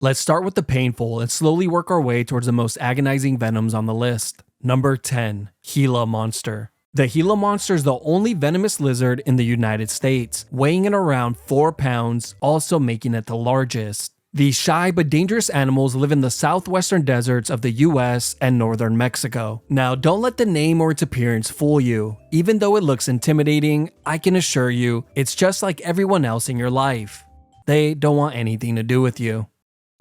Let's start with the painful and slowly work our way towards the most agonizing venoms on the list. Number 10. Gila Monster. The Gila Monster is the only venomous lizard in the United States, weighing in around 4 pounds, also making it the largest. These shy but dangerous animals live in the southwestern deserts of the US and northern Mexico. Now, don't let the name or its appearance fool you. Even though it looks intimidating, I can assure you, it's just like everyone else in your life. They don't want anything to do with you.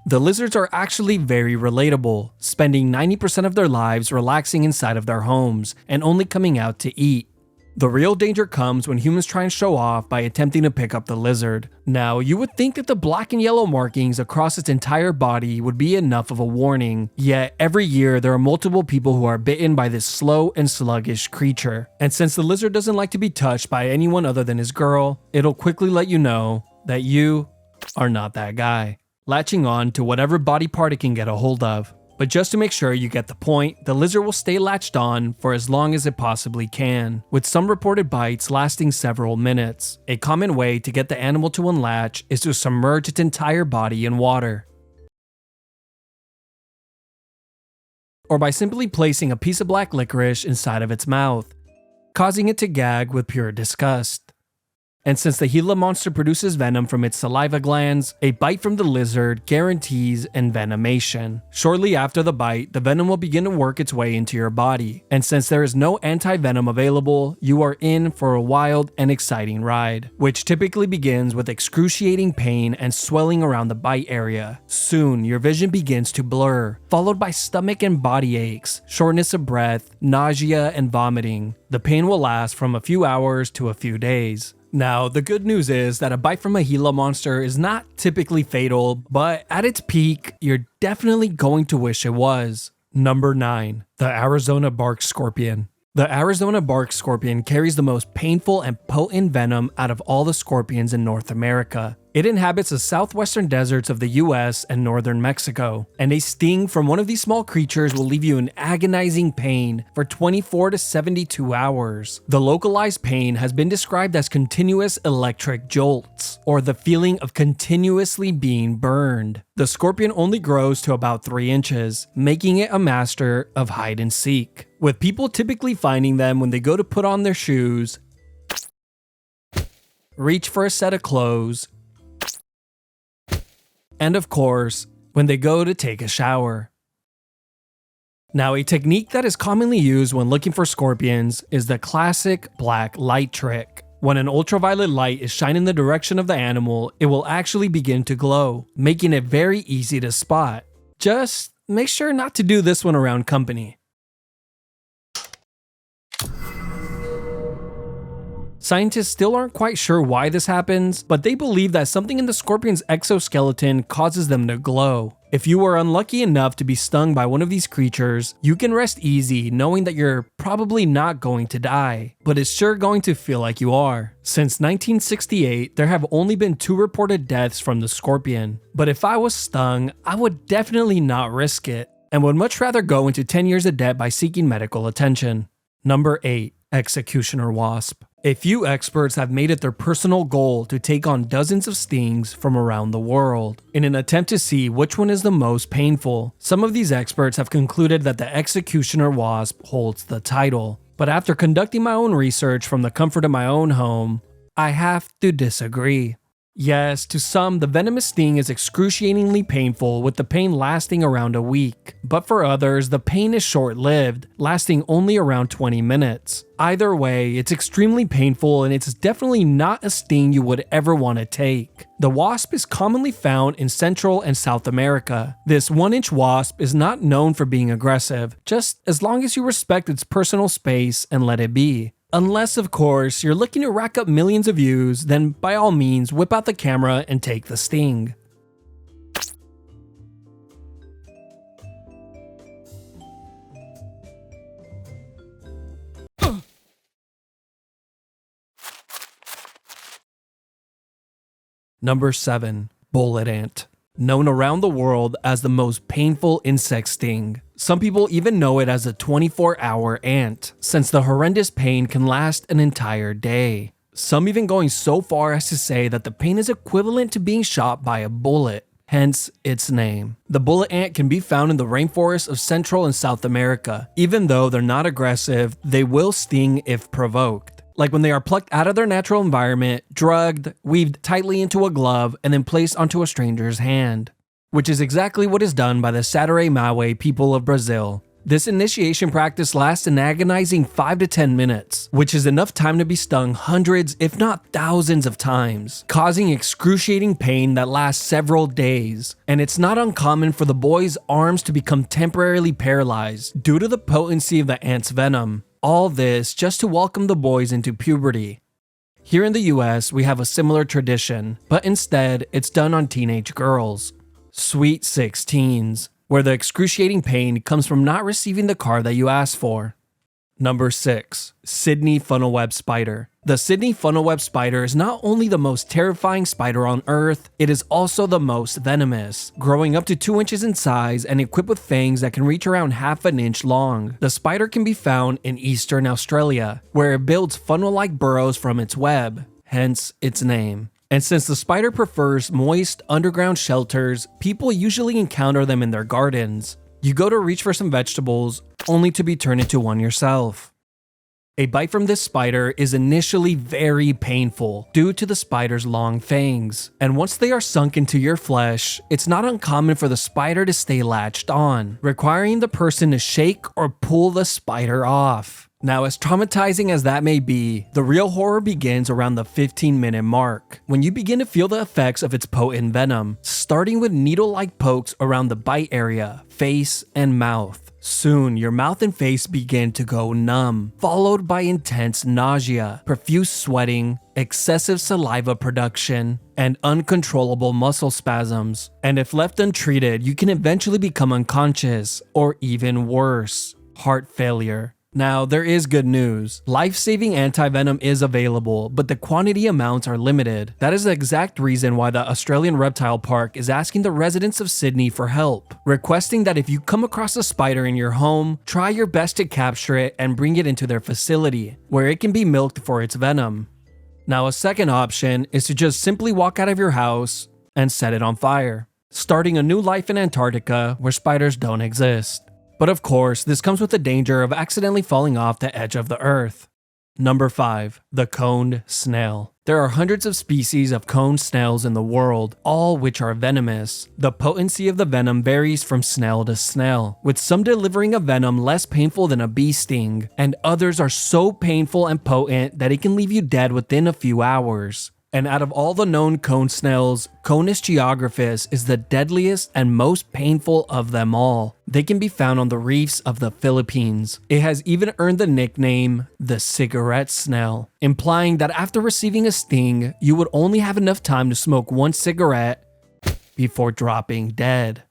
The lizards are actually very relatable, spending 90% of their lives relaxing inside of their homes and only coming out to eat. The real danger comes when humans try and show off by attempting to pick up the lizard. Now, you would think that the black and yellow markings across its entire body would be enough of a warning, yet every year there are multiple people who are bitten by this slow and sluggish creature. And since the lizard doesn't like to be touched by anyone other than his girl, it'll quickly let you know that you are not that guy, latching on to whatever body part it can get a hold of. But just to make sure you get the point, the lizard will stay latched on for as long as it possibly can, with some reported bites lasting several minutes. A common way to get the animal to unlatch is to submerge its entire body in water, or by simply placing a piece of black licorice inside of its mouth, causing it to gag with pure disgust. And since the Gila Monster produces venom from its saliva glands, a bite from the lizard guarantees envenomation. Shortly after the bite, the venom will begin to work its way into your body. And since there is no anti-venom available, you are in for a wild and exciting ride, which typically begins with excruciating pain and swelling around the bite area. Soon, your vision begins to blur, followed by stomach and body aches, shortness of breath, nausea, and vomiting. The pain will last from a few hours to a few days. Now, the good news is that a bite from a Gila Monster is not typically fatal, but at its peak, you're definitely going to wish it was. Number 9. The Arizona bark scorpion. The Arizona bark scorpion carries the most painful and potent venom out of all the scorpions in North America. It inhabits the southwestern deserts of the US and northern Mexico, and a sting from one of these small creatures will leave you in agonizing pain for 24 to 72 hours. The localized pain has been described as continuous electric jolts, or the feeling of continuously being burned. The scorpion only grows to about 3 inches, making it a master of hide and seek, with people typically finding them when they go to put on their shoes, reach for a set of clothes, and of course, when they go to take a shower. Now, a technique that is commonly used when looking for scorpions is the classic black light trick. When an ultraviolet light is shined in the direction of the animal, it will actually begin to glow, making it very easy to spot. Just make sure not to do this one around company. Scientists still aren't quite sure why this happens, but they believe that something in the scorpion's exoskeleton causes them to glow. If you are unlucky enough to be stung by one of these creatures, you can rest easy knowing that you're probably not going to die, but it's sure going to feel like you are. Since 1968, there have only been 2 reported deaths from the scorpion, but if I was stung, I would definitely not risk it, and would much rather go into 10 years of debt by seeking medical attention. Number 8. Executioner wasp. A few experts have made it their personal goal to take on dozens of stings from around the world, in an attempt to see which one is the most painful. Some of these experts have concluded that the executioner wasp holds the title, but after conducting my own research from the comfort of my own home, I have to disagree. Yes, to some, the venomous sting is excruciatingly painful, with the pain lasting around a week. But for others, the pain is short-lived, lasting only around 20 minutes. Either way, it's extremely painful, and it's definitely not a sting you would ever want to take. The wasp is commonly found in Central and South America. This 1-inch wasp is not known for being aggressive, just as long as you respect its personal space and let it be. Unless, of course, you're looking to rack up millions of views, then by all means whip out the camera and take the sting. Number 7. Bullet ant. Known around the world as the most painful insect sting. Some people even know it as a 24-hour ant, since the horrendous pain can last an entire day. Some even going so far as to say that the pain is equivalent to being shot by a bullet. hence its name. The bullet ant can be found in the rainforests of Central and South America. Even though they're not aggressive, they will sting if provoked. Like when they are plucked out of their natural environment, drugged, weaved tightly into a glove, and then placed onto a stranger's hand. Which is exactly what is done by the Satere-Mawe people of Brazil. This initiation practice lasts an agonizing 5 to 10 minutes, which is enough time to be stung hundreds, if not thousands of times, causing excruciating pain that lasts several days. And it's not uncommon for the boy's arms to become temporarily paralyzed due to the potency of the ant's venom. All this just to welcome the boys into puberty. Here in the US, we have a similar tradition, but instead, it's done on teenage girls. Sweet 16s. Where the excruciating pain comes from not receiving the card that you asked for. Number 6. Sydney funnel-web spider. The Sydney funnel-web spider is not only the most terrifying spider on Earth, it is also the most venomous, growing up to 2 inches in size and equipped with fangs that can reach around half an inch long. The spider can be found in eastern Australia, where it builds funnel-like burrows from its web, hence its name. And since the spider prefers moist, underground shelters, people usually encounter them in their gardens. You go to reach for some vegetables, only to be turned into one yourself. A bite from this spider is initially very painful due to the spider's long fangs. And once they are sunk into your flesh, it's not uncommon for the spider to stay latched on, requiring the person to shake or pull the spider off. Now, as traumatizing as that may be, the real horror begins around the 15-minute mark, when you begin to feel the effects of its potent venom, starting with needle-like pokes around the bite area, face, and mouth. Soon, your mouth and face begin to go numb, followed by intense nausea, profuse sweating, excessive saliva production, and uncontrollable muscle spasms. And if left untreated, you can eventually become unconscious, or even worse, heart failure. Now, there is good news. Life-saving anti-venom is available, but the quantity amounts are limited. That is the exact reason why the Australian Reptile Park is asking the residents of Sydney for help, requesting that if you come across a spider in your home, try your best to capture it and bring it into their facility, where it can be milked for its venom. Now, a second option is to just simply walk out of your house and set it on fire, starting a new life in Antarctica where spiders don't exist. But of course, this comes with the danger of accidentally falling off the edge of the earth. Number 5. The coned snail. There are hundreds of species of coned snails in the world, all which are venomous. The potency of the venom varies from snail to snail, with some delivering a venom less painful than a bee sting, and others are so painful and potent that it can leave you dead within a few hours. And out of all the known cone snails, Conus geographus is the deadliest and most painful of them all. They can be found on the reefs of the Philippines. It has even earned the nickname the cigarette snail, implying that after receiving a sting, you would only have enough time to smoke one cigarette before dropping dead.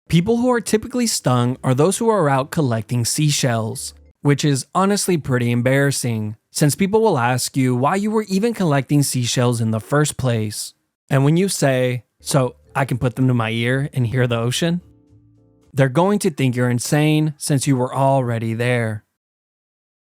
People who are typically stung are those who are out collecting seashells, which is honestly pretty embarrassing, since people will ask you why you were even collecting seashells in the first place. And when you say, "So I can put them to my ear and hear the ocean?" they're going to think you're insane since you were already there.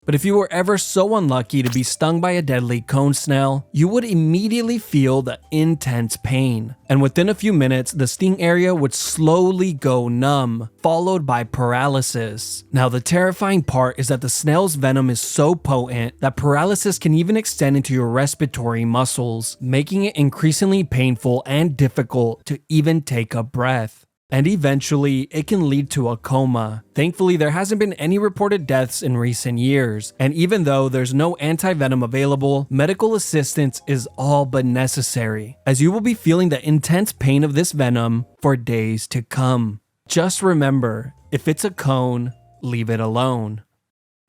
But if you were ever so unlucky to be stung by a deadly cone snail, you would immediately feel the intense pain. And within a few minutes, the sting area would slowly go numb, followed by paralysis. Now, the terrifying part is that the snail's venom is so potent that paralysis can even extend into your respiratory muscles, making it increasingly painful and difficult to even take a breath. And eventually, it can lead to a coma. Thankfully, there hasn't been any reported deaths in recent years, and even though there's no anti-venom available, medical assistance is all but necessary, as you will be feeling the intense pain of this venom for days to come. Just remember, if it's a cone, leave it alone.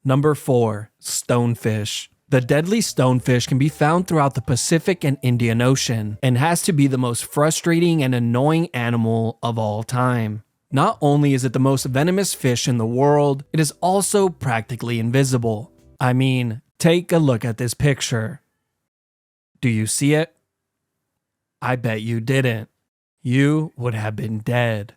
Number 4. Stonefish. The deadly stonefish can be found throughout the Pacific and Indian Ocean, and has to be the most frustrating and annoying animal of all time. Not only is it the most venomous fish in the world, it is also practically invisible. I mean, take a look at this picture. Do you see it? I bet you didn't. You would have been dead.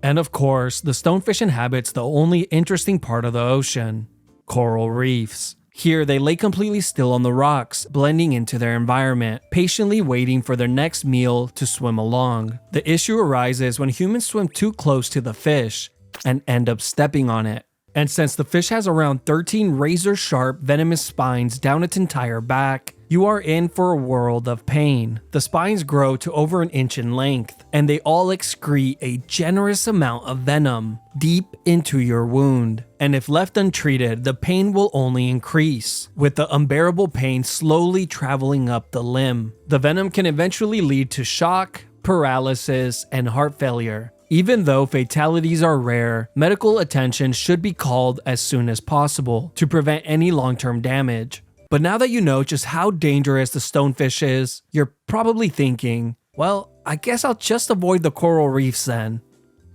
And of course, the stonefish inhabits the only interesting part of the ocean: coral reefs. Here, they lay completely still on the rocks, blending into their environment, patiently waiting for their next meal to swim along. The issue arises when humans swim too close to the fish and end up stepping on it. And since the fish has around 13 razor-sharp venomous spines down its entire back, you are in for a world of pain. The spines grow to over an inch in length, and they all excrete a generous amount of venom deep into your wound. And if left untreated, the pain will only increase, with the unbearable pain slowly traveling up the limb. The venom can eventually lead to shock, paralysis, and heart failure. Even though fatalities are rare, medical attention should be called as soon as possible to prevent any long-term damage. But now that you know just how dangerous the stonefish is, you're probably thinking, well, I guess I'll just avoid the coral reefs then.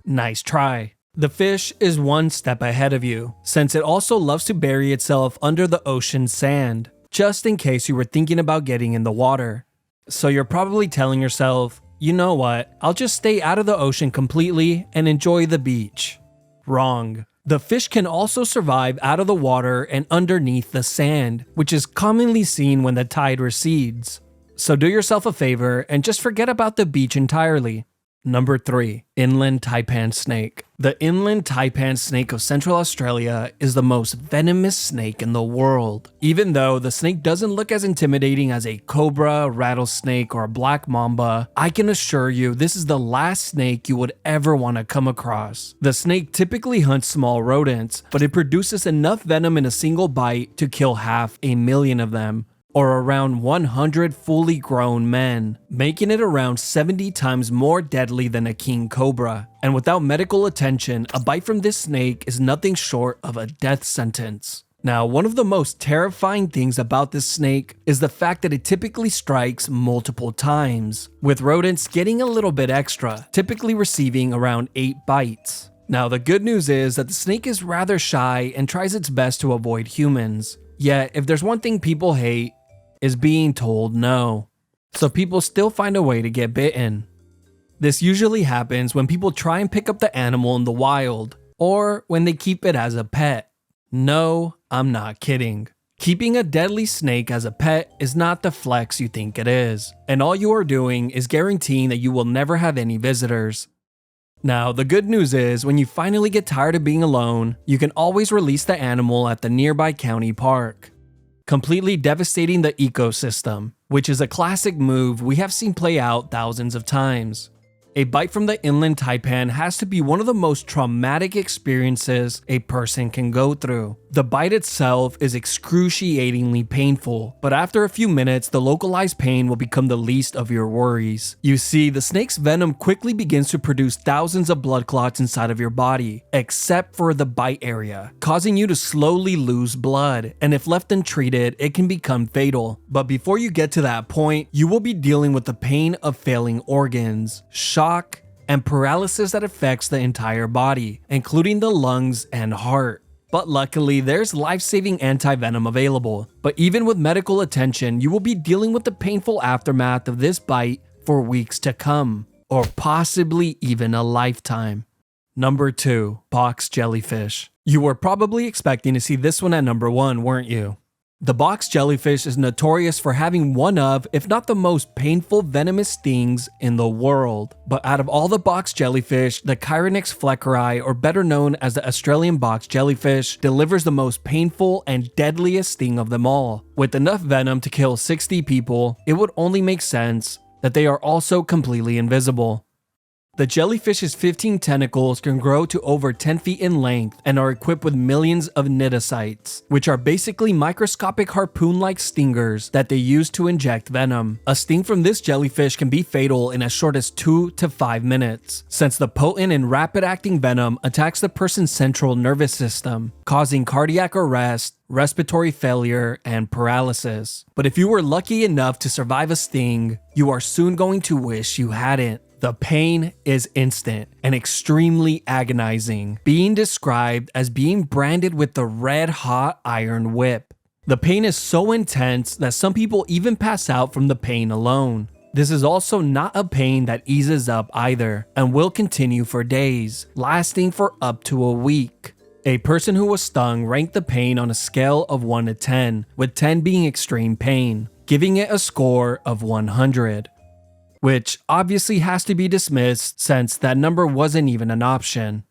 Nice try. The fish is one step ahead of you, since it also loves to bury itself under the ocean's sand, just in case you were thinking about getting in the water. So you're probably telling yourself, you know what, I'll just stay out of the ocean completely and enjoy the beach. Wrong. The fish can also survive out of the water and underneath the sand, which is commonly seen when the tide recedes. So do yourself a favor and just forget about the beach entirely. Number 3. Inland Taipan Snake. The inland taipan snake of Central Australia is the most venomous snake in the world. Even though the snake doesn't look as intimidating as a cobra, rattlesnake, or a black mamba, I can assure you this is the last snake you would ever want to come across. The snake typically hunts small rodents, but it produces enough venom in a single bite to kill 500,000 of them, or around 100 fully grown men, making it around 70 times more deadly than a king cobra. And without medical attention, a bite from this snake is nothing short of a death sentence. Now, one of the most terrifying things about this snake is the fact that it typically strikes multiple times, with rodents getting a little bit extra, typically receiving around 8 bites. Now, the good news is that the snake is rather shy and tries its best to avoid humans. Yet, if there's one thing people hate, is being told no. So people still find a way to get bitten. This usually happens when people try and pick up the animal in the wild, or when they keep it as a pet. No, I'm not kidding. Keeping a deadly snake as a pet is not the flex you think it is, and all you are doing is guaranteeing that you will never have any visitors. Now, the good news is, when you finally get tired of being alone, you can always release the animal at the nearby county park, completely devastating the ecosystem, which is a classic move we have seen play out thousands of times. A bite from the inland taipan has to be one of the most traumatic experiences a person can go through. The bite itself is excruciatingly painful, but after a few minutes, the localized pain will become the least of your worries. You see, the snake's venom quickly begins to produce thousands of blood clots inside of your body, except for the bite area, causing you to slowly lose blood, and if left untreated, it can become fatal. But before you get to that point, you will be dealing with the pain of failing organs, shock, and paralysis that affects the entire body, including the lungs and heart. But luckily, there's life-saving anti-venom available. But even with medical attention, you will be dealing with the painful aftermath of this bite for weeks to come, or possibly even a lifetime. Number 2. Box jellyfish. You were probably expecting to see this one at number 1, weren't you? The box jellyfish is notorious for having one of, if not the most painful venomous stings in the world. But out of all the box jellyfish, the Chironix fleckeri, or better known as the Australian box jellyfish, delivers the most painful and deadliest sting of them all. With enough venom to kill 60 people, it would only make sense that they are also completely invisible. The jellyfish's 15 tentacles can grow to over 10 feet in length and are equipped with millions of cnidocytes, which are basically microscopic harpoon-like stingers that they use to inject venom. A sting from this jellyfish can be fatal in as short as 2 to 5 minutes, since the potent and rapid-acting venom attacks the person's central nervous system, causing cardiac arrest, respiratory failure, and paralysis. But if you were lucky enough to survive a sting, you are soon going to wish you hadn't. The pain is instant and extremely agonizing, being described as being branded with the red-hot iron whip. The pain is so intense that some people even pass out from the pain alone. This is also not a pain that eases up either, and will continue for days, lasting for up to a week. A person who was stung ranked the pain on a scale of 1 to 10, with 10 being extreme pain, giving it a score of 100. Which obviously has to be dismissed since that number wasn't even an option.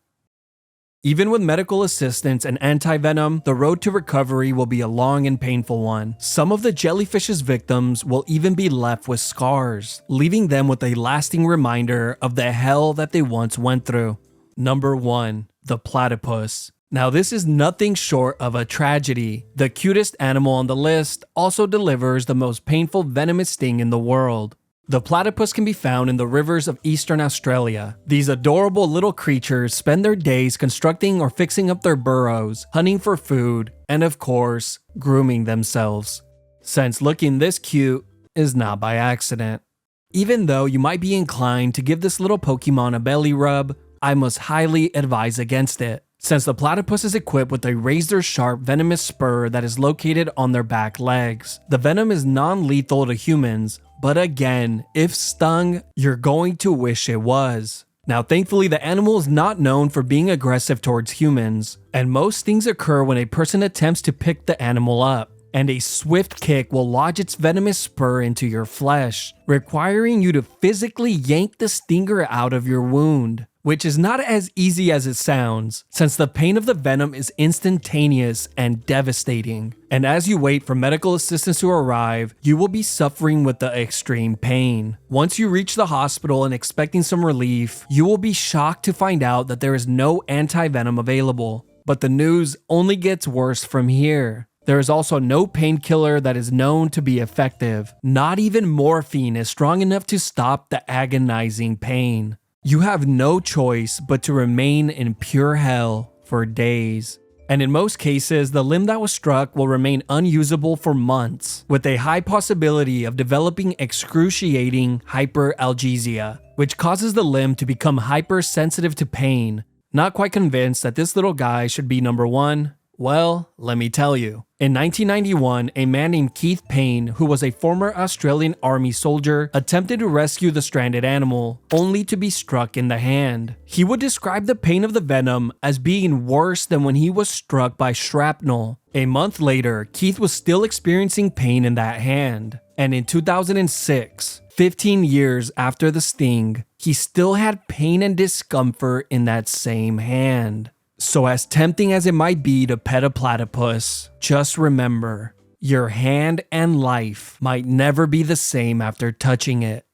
Even with medical assistance and anti-venom, the road to recovery will be a long and painful one. Some of the jellyfish's victims will even be left with scars, leaving them with a lasting reminder of the hell that they once went through. Number 1. The platypus. Now this is nothing short of a tragedy. The cutest animal on the list also delivers the most painful venomous sting in the world. The platypus can be found in the rivers of eastern Australia. These adorable little creatures spend their days constructing or fixing up their burrows, hunting for food, and of course, grooming themselves. Since looking this cute is not by accident. Even though you might be inclined to give this little Pokemon a belly rub, I must highly advise against it, since the platypus is equipped with a razor-sharp venomous spur that is located on their back legs. The venom is non-lethal to humans, but again, if stung, you're going to wish it was. Now thankfully the animal is not known for being aggressive towards humans, and most stings occur when a person attempts to pick the animal up, and a swift kick will lodge its venomous spur into your flesh, requiring you to physically yank the stinger out of your wound. Which is not as easy as it sounds, since the pain of the venom is instantaneous and devastating. And as you wait for medical assistance to arrive, you will be suffering with the extreme pain. Once you reach the hospital and expecting some relief, you will be shocked to find out that there is no anti-venom available. But the news only gets worse from here. There is also no painkiller that is known to be effective. Not even morphine is strong enough to stop the agonizing pain. You have no choice but to remain in pure hell for days. And in most cases, the limb that was struck will remain unusable for months, with a high possibility of developing excruciating hyperalgesia, which causes the limb to become hypersensitive to pain. Not quite convinced that this little guy should be number 1? Well, let me tell you. In 1991, a man named Keith Payne, who was a former Australian Army soldier, attempted to rescue the stranded animal, only to be struck in the hand. He would describe the pain of the venom as being worse than when he was struck by shrapnel. A month later, Keith was still experiencing pain in that hand. And in 2006, 15 years after the sting, he still had pain and discomfort in that same hand. So as tempting as it might be to pet a platypus, just remember, your hand and life might never be the same after touching it.